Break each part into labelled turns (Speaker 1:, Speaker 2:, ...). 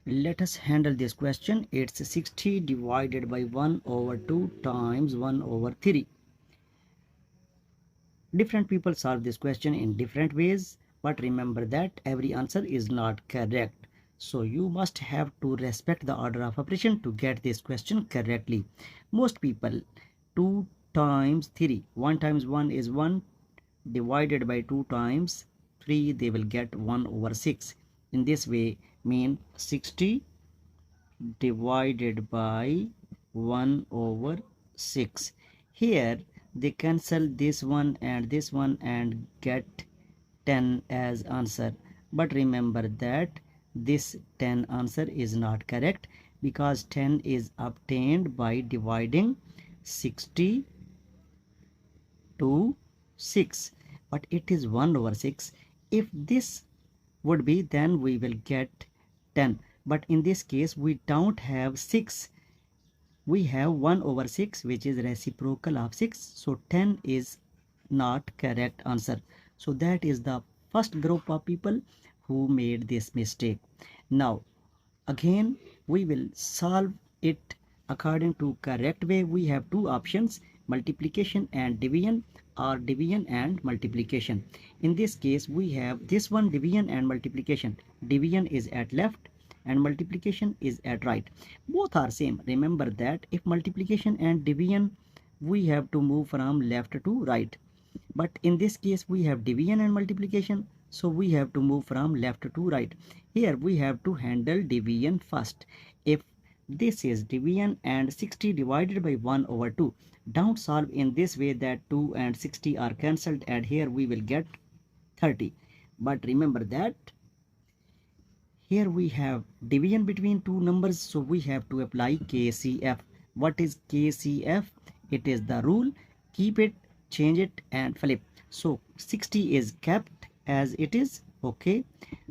Speaker 1: Let us handle this question. It's 60 divided by 1 over 2 times 1 over 3. Different people solve this question in different ways, but remember that every answer is not correct. So you must have to respect the order of operation to get this question correctly. Most people 2 times 3, 1 times 1 is 1, divided by 2 times 3 they will get 1 over 6. In this way mean 60 divided by 1 over 6. Here they cancel this one and get 10 as answer. But remember that this 10 answer is not correct because 10 is obtained by dividing 60 to 6. But it is 1 over 6. If this would be, then we will get 10. But in this case we don't have 6, we have 1 over 6 which is reciprocal of 6, so 10 is not correct answer. So that is the first group of people who made this mistake. Now again we will solve it according to correct way. We have two options, multiplication and division, or division and multiplication. In this case we have this one, division and multiplication. Division is at left and multiplication is at right. Both are same. Remember that if multiplication and division, we have to move from left to right. But in this case we have division and multiplication, so we have to move from left to right. Here we have to handle division first. If this is division and 60 divided by 1 over 2, don't solve in this way that 2 and 60 are cancelled and here we will get 30. But remember that here we have division between two numbers, so we have to apply KCF. What is KCF? It is the rule, keep it, change it and flip. So 60 is kept as it is, okay.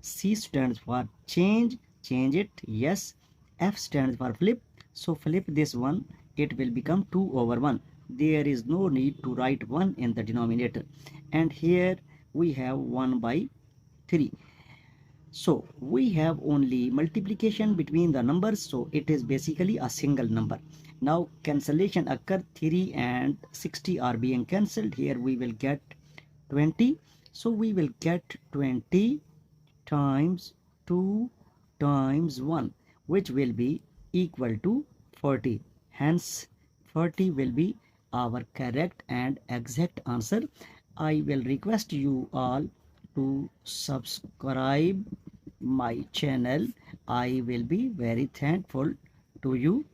Speaker 1: C stands for change, change it, yes. F stands for flip, so flip this one, it will become 2 over 1. There is no need to write 1 in the denominator. And here we have 1 by 3. So we have only multiplication between the numbers, so it is basically a single number. Now cancellation occur, 3 and 60 are being cancelled. Here we will get 20. So we will get 20 times 2 times 1, which will be equal to 40. Hence 40 will be our correct and exact answer. I will request you all to subscribe my channel. I will be very thankful to you.